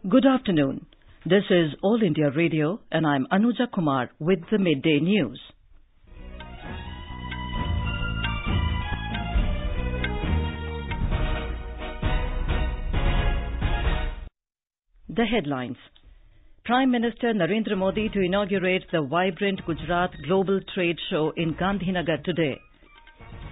Good afternoon. This is All India Radio and I'm Anuja Kumar with the Midday News. The headlines. Prime Minister Narendra Modi to inaugurate the vibrant Gujarat Global Trade Show in Gandhinagar today.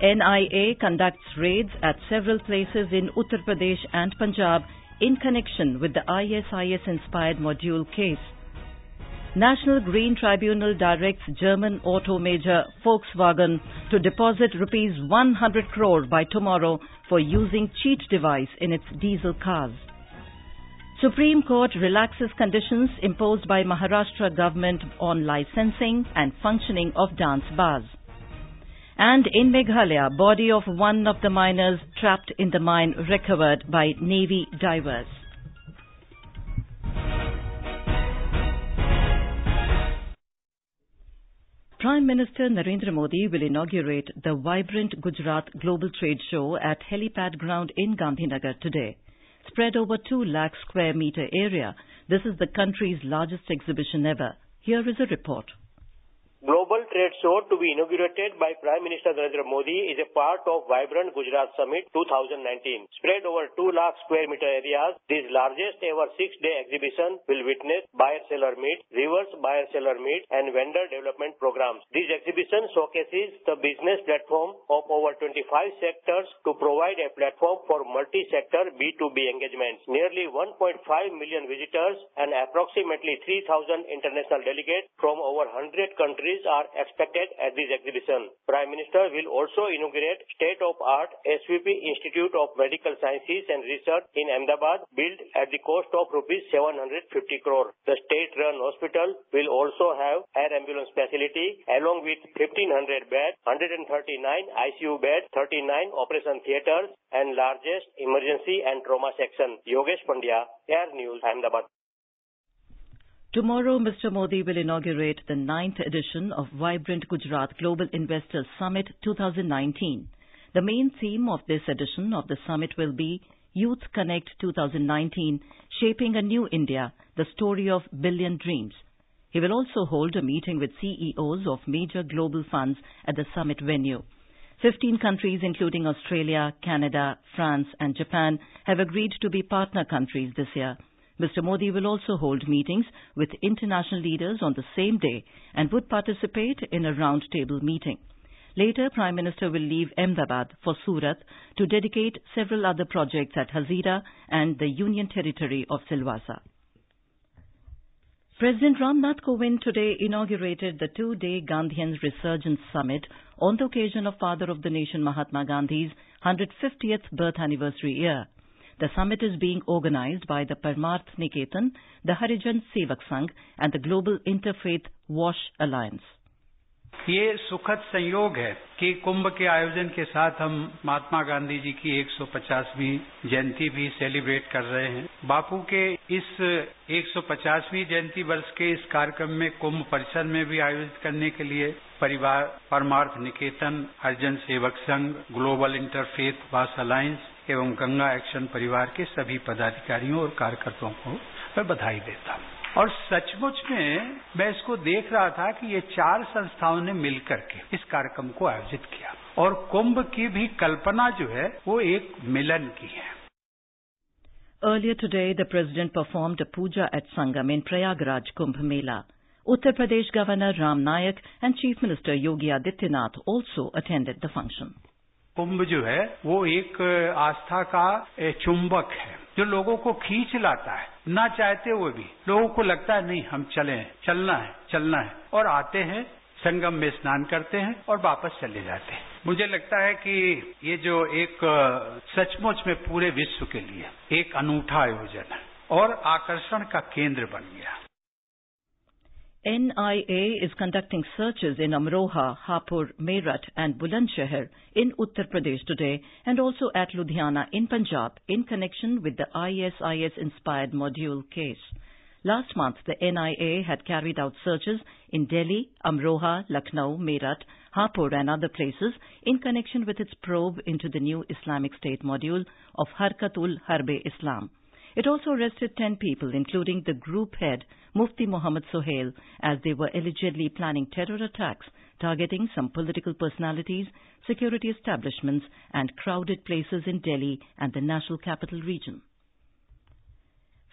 NIA conducts raids at several places in Uttar Pradesh and Punjab in connection with the ISIS-inspired module case. National Green Tribunal directs German auto major Volkswagen to deposit rupees 100 crore by tomorrow for using cheat device in its diesel cars. Supreme Court relaxes conditions imposed by Maharashtra government on licensing and functioning of dance bars. And in Meghalaya, body of one of the miners trapped in the mine recovered by Navy divers. Prime Minister Narendra Modi will inaugurate the vibrant Gujarat Global Trade Show at Helipad Ground in Gandhinagar today. Spread over 2 lakh square meter area, this is the country's largest exhibition ever. Here is a report. Global Trade Show to be inaugurated by Prime Minister Narendra Modi is a part of Vibrant Gujarat Summit 2019. Spread over 2 lakh square meter areas, this largest ever 6-day exhibition will witness buyer-seller meet, reverse buyer-seller meet and vendor development programs. This exhibition showcases the business platform of over 25 sectors to provide a platform for multi-sector B2B engagements. Nearly 1.5 million visitors and approximately 3,000 international delegates from over 100 countries are expected at this exhibition. Prime Minister will also inaugurate state-of-art SVP Institute of Medical Sciences and Research in Ahmedabad, built at the cost of rupees 750 crore. The state-run hospital will also have air ambulance facility along with 1,500 beds, 139 ICU beds, 39 operation theatres and largest emergency and trauma section. Yogesh Pandya, Air News, Ahmedabad. Tomorrow, Mr. Modi will inaugurate the 9th edition of Vibrant Gujarat Global Investors Summit 2019. The main theme of this edition of the summit will be Youth Connect 2019, Shaping a New India, the Story of Billion Dreams. He will also hold a meeting with CEOs of major global funds at the summit venue. 15 countries, including Australia, Canada, France and Japan, have agreed to be partner countries this year. Mr. Modi will also hold meetings with international leaders on the same day and would participate in a round-table meeting. Later, Prime Minister will leave Ahmedabad for Surat to dedicate several other projects at Hazira and the Union Territory of Silvassa. President Ram Nath Kovind today inaugurated the 2-day Gandhian Resurgence Summit on the occasion of Father of the Nation Mahatma Gandhi's 150th birth anniversary year. The summit is being organized by the Parmarth Niketan, the Harijan Sevak Sangh and the Global Interfaith WASH Alliance. ये सुखद संयोग है कि कुंभ के आयोजन के साथ हम महात्मा गांधी जी की 150वीं जयंती भी सेलिब्रेट कर रहे हैं। बापू के इस 150वीं जयंती वर्ष के इस कार्यक्रम में कुंभ परिसर में भी आयोजित करने के लिए परिवार Parmarth Niketan, Harijan Sevak Sangh, global interfaith wash alliance एवं गंगा एक्शन परिवार के सभी पदाधिकारियों और कार्यकर्ताओं को मैं बधाई देता हूं। और सचमुच में मैं इसको देख रहा था कि ये 4 संस्थाओं ने मिलकर के इस कार्यक्रम को आयोजित किया और कुंभ की भी कल्पना जो है वो एक मिलन की है। Earlier today, the President performed a puja at Sangam in Prayagraj Kumbh Mela. Uttar Pradesh Governor Ram Nayak and Chief Minister Yogi Adityanath also attended the function. कुंभ जो है वो एक आस्था का चुंबक है जो लोगों को खींच लाता है, ना चाहते हुए भी लोगों को लगता है नहीं हम चलें, चलना है और आते हैं, संगम में स्नान करते हैं और वापस चले जाते हैं। मुझे लगता है कि ये जो एक सचमुच में पूरे विश्व के लिए एक अनूठा आयोजन है और आकर्षण का केंद्र बन गया। NIA is conducting searches in Amroha, Hapur, Meerut and Bulandshahr in Uttar Pradesh today and also at Ludhiana in Punjab in connection with the ISIS-inspired module case. Last month, the NIA had carried out searches in Delhi, Amroha, Lucknow, Meerut, Hapur and other places in connection with its probe into the new Islamic State module of Harkat-ul-Harb-e-Islam. It also arrested 10 people, including the group head, Mufti Mohammad Sohail, as they were allegedly planning terror attacks targeting some political personalities, security establishments, and crowded places in Delhi and the National Capital Region.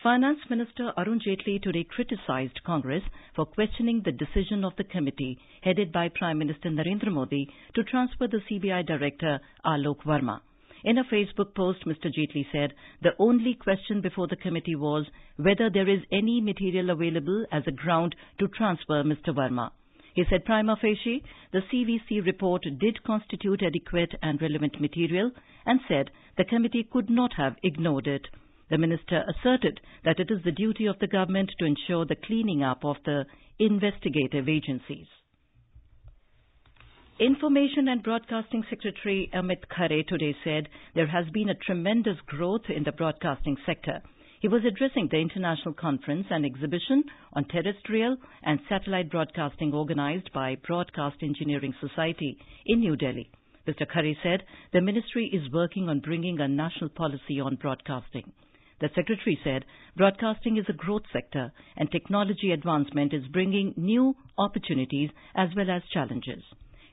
Finance Minister Arun Jaitley today criticized Congress for questioning the decision of the committee headed by Prime Minister Narendra Modi to transfer the CBI Director Alok Verma. In a Facebook post, Mr. Jaitley said the only question before the committee was whether there is any material available as a ground to transfer Mr. Verma. He said prima facie, the CVC report did constitute adequate and relevant material and said the committee could not have ignored it. The minister asserted that it is the duty of the government to ensure the cleaning up of the investigative agencies. Information and Broadcasting Secretary Amit Khare today said there has been a tremendous growth in the broadcasting sector. He was addressing the international conference and exhibition on terrestrial and satellite broadcasting organized by Broadcast Engineering Society in New Delhi. Mr. Khare said the ministry is working on bringing a national policy on broadcasting. The secretary said broadcasting is a growth sector and technology advancement is bringing new opportunities as well as challenges.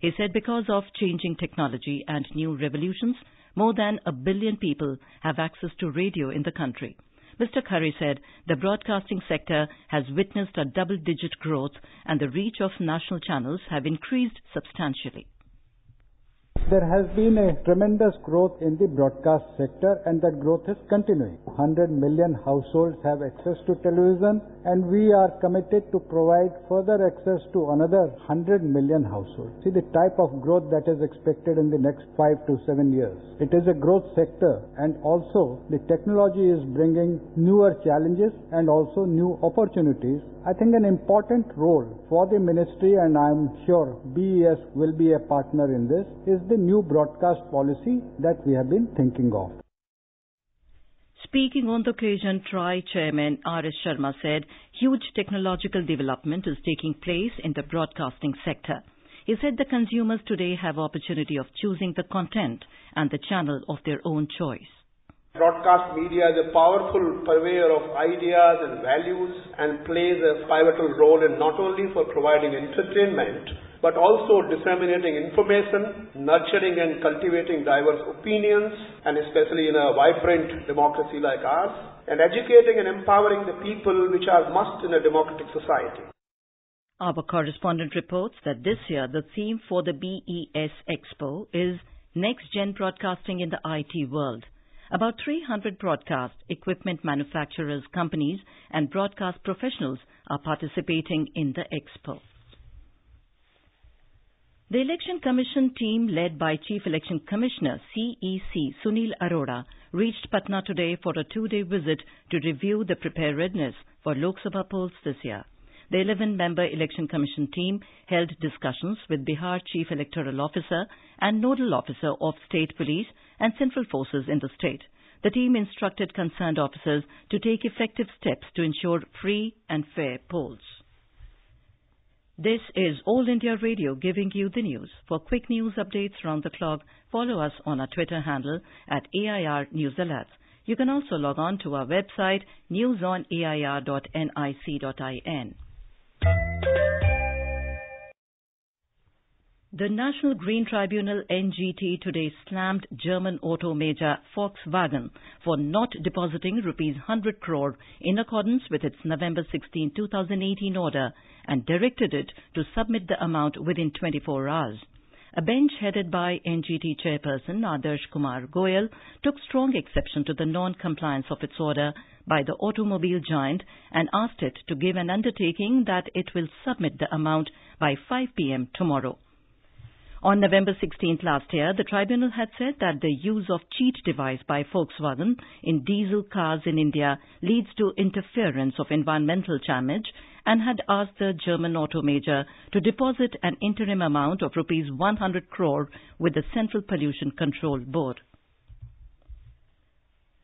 He said because of changing technology and new revolutions, more than 1 billion people have access to radio in the country. Mr. Khare said the broadcasting sector has witnessed a double-digit growth and the reach of national channels have increased substantially. There has been a tremendous growth in the broadcast sector and that growth is continuing. 100 million households have access to television and we are committed to provide further access to another 100 million households. See the type of growth that is expected in the next 5 to 7 years. It is a growth sector and also the technology is bringing newer challenges and also new opportunities. I think an important role for the ministry, and I'm sure BES will be a partner in this, is the new broadcast policy that we have been thinking of. Speaking on the occasion, TRAI Chairman R.S. Sharma said huge technological development is taking place in the broadcasting sector. He said the consumers today have opportunity of choosing the content and the channel of their own choice. Broadcast media is a powerful purveyor of ideas and values and plays a pivotal role in not only for providing entertainment, but also disseminating information, nurturing and cultivating diverse opinions, and especially in a vibrant democracy like ours, and educating and empowering the people, which are must in a democratic society. Our correspondent reports that this year the theme for the BES Expo is Next Gen Broadcasting in the IT World. About 300 broadcast equipment manufacturers, companies and broadcast professionals are participating in the expo. The Election Commission team led by Chief Election Commissioner CEC Sunil Arora reached Patna today for a 2-day visit to review the preparedness for Lok Sabha polls this year. The 11-member Election Commission team held discussions with Bihar Chief Electoral Officer and Nodal Officer of State Police and Central Forces in the state. The team instructed concerned officers to take effective steps to ensure free and fair polls. This is All India Radio giving you the news. For quick news updates round the clock, follow us on our Twitter handle at AIR News Alerts. You can also log on to our website newsonair.nic.in. The National Green Tribunal NGT today slammed German auto major Volkswagen for not depositing rupees 100 crore in accordance with its November 16, 2018 order and directed it to submit the amount within 24 hours. A bench headed by NGT chairperson Adarsh Kumar Goyal took strong exception to the non-compliance of its order by the automobile giant and asked it to give an undertaking that it will submit the amount by 5 p.m. tomorrow. On November 16th last year, the tribunal had said that the use of cheat device by Volkswagen in diesel cars in India leads to interference of environmental damage and had asked the German auto major to deposit an interim amount of rupees 100 crore with the Central Pollution Control Board.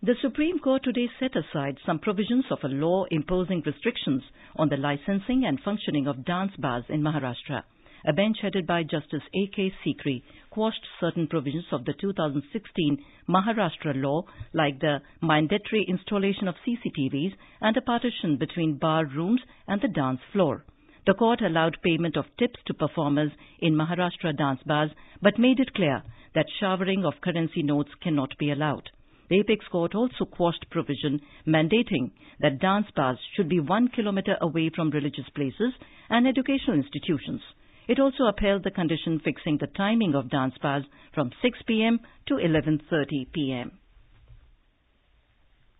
The Supreme Court today set aside some provisions of a law imposing restrictions on the licensing and functioning of dance bars in Maharashtra. A bench headed by Justice A.K. Sikri quashed certain provisions of the 2016 Maharashtra law, like the mandatory installation of CCTVs and a partition between bar rooms and the dance floor. The court allowed payment of tips to performers in Maharashtra dance bars, but made it clear that showering of currency notes cannot be allowed. The apex court also quashed provision mandating that dance bars should be 1 kilometer away from religious places and educational institutions. It also upheld the condition fixing the timing of dance bars from 6 p.m. to 11:30 p.m.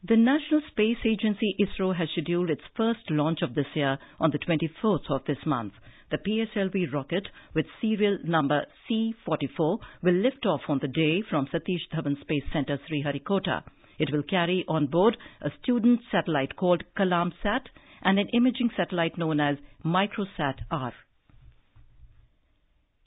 The National Space Agency ISRO has scheduled its first launch of this year on the 24th of this month. The PSLV rocket with serial number C-44 will lift off on the day from Satish Dhawan Space Center, Sriharikota. It will carry on board a student satellite called Kalamsat and an imaging satellite known as Microsat-R.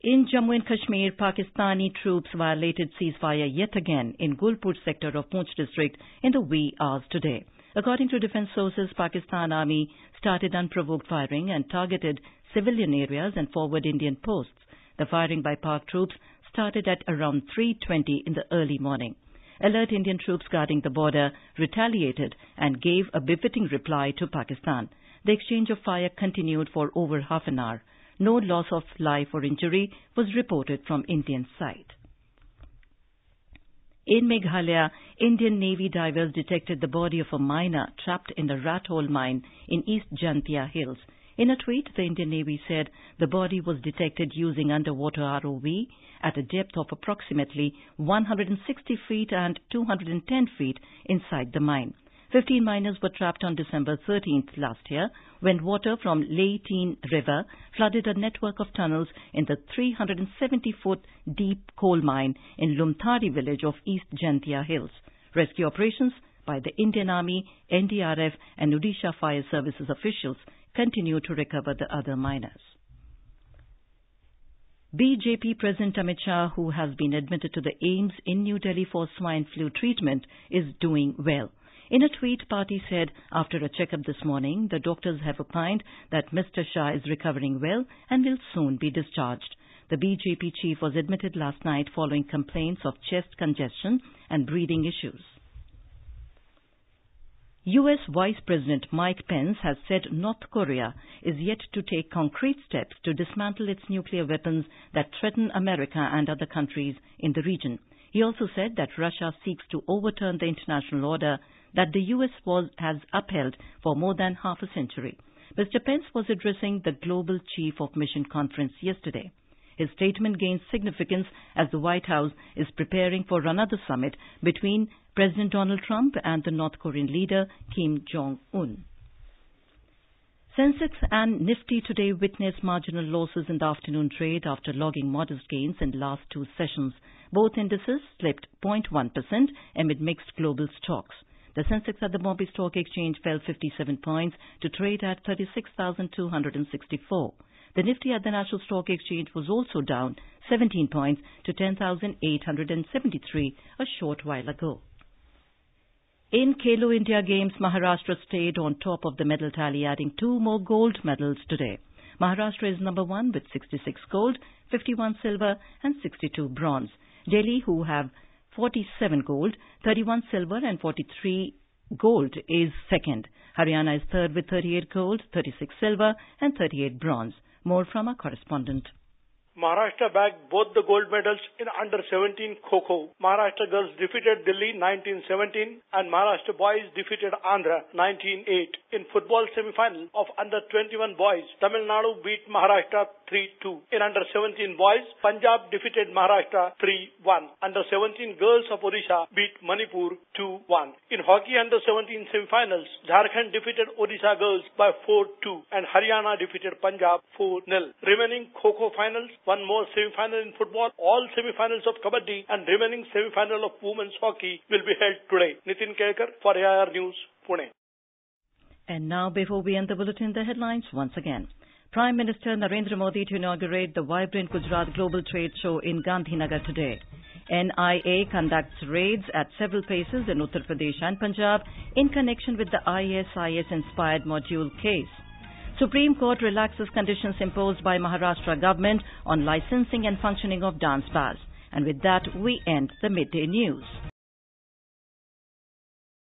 In Jammu and Kashmir, Pakistani troops violated ceasefire yet again in Gulpur sector of Poonch district in the wee hours today. According to defense sources, Pakistan Army started unprovoked firing and targeted civilian areas and forward Indian posts. The firing by Pak troops started at around 3:20 in the early morning. Alert Indian troops guarding the border retaliated and gave a befitting reply to Pakistan. The exchange of fire continued for over half an hour. No loss of life or injury was reported from Indian side. In Meghalaya, Indian Navy divers detected the body of a miner trapped in the rat hole mine in East Jantia Hills. In a tweet, the Indian Navy said the body was detected using underwater ROV at a depth of approximately 160 feet and 210 feet inside the mine. 15 miners were trapped on December 13th last year when water from Leighteen River flooded a network of tunnels in the 370-foot deep coal mine in Lumthari village of East Jantia Hills. Rescue operations by the Indian Army, NDRF and Odisha Fire Services officials continue to recover the other miners. BJP President Amit Shah, who has been admitted to the AIIMS in New Delhi for swine flu treatment, is doing well. In a tweet, party said after a checkup this morning, the doctors have opined that Mr. Shah is recovering well and will soon be discharged. The BJP chief was admitted last night following complaints of chest congestion and breathing issues. U.S. Vice President Mike Pence has said North Korea is yet to take concrete steps to dismantle its nuclear weapons that threaten America and other countries in the region. He also said that Russia seeks to overturn the international order that the U.S. has upheld for more than half a century. Mr. Pence was addressing the Global Chief of Mission Conference yesterday. His statement gains significance as the White House is preparing for another summit between President Donald Trump and the North Korean leader Kim Jong-un. Sensex and Nifty today witnessed marginal losses in the afternoon trade after logging modest gains in the last two sessions. Both indices slipped 0.1% amid mixed global stocks. The Sensex at the Bombay Stock Exchange fell 57 points to trade at 36,264. The Nifty at the National Stock Exchange was also down 17 points to 10,873 a short while ago. In Khelo India Games, Maharashtra stayed on top of the medal tally, adding 2 more gold medals today. Maharashtra is number 1 with 66 gold, 51 silver and 62 bronze. Delhi, who have 47 gold, 31 silver and 43 gold, is second. Haryana is third with 38 gold, 36 silver and 38 bronze. More from our correspondent. Maharashtra bagged both the gold medals in under-17 Kho-Kho. Maharashtra girls defeated Delhi 19-17 and Maharashtra boys defeated Andhra 19-8. In football semi-final of under-21 boys, Tamil Nadu beat Maharashtra 3-2. In under-17 boys, Punjab defeated Maharashtra 3-1. Under-17 girls of Odisha beat Manipur 2-1. In hockey under-17 semi-finals, Jharkhand defeated Odisha girls by 4-2 and Haryana defeated Punjab 4-0. Remaining Kho-Kho finals, one more semi-final in football, all semi-finals of Kabaddi and remaining semi-final of women's hockey will be held today. Nitin Kelkar for AIR News, Pune. And now, before we end the bulletin, the headlines once again. Prime Minister Narendra Modi to inaugurate the vibrant Gujarat Global Trade Show in Gandhinagar today. NIA conducts raids at several places in Uttar Pradesh and Punjab in connection with the ISIS-inspired module case. Supreme Court relaxes conditions imposed by Maharashtra government on licensing and functioning of dance bars. And with that, we end the midday news.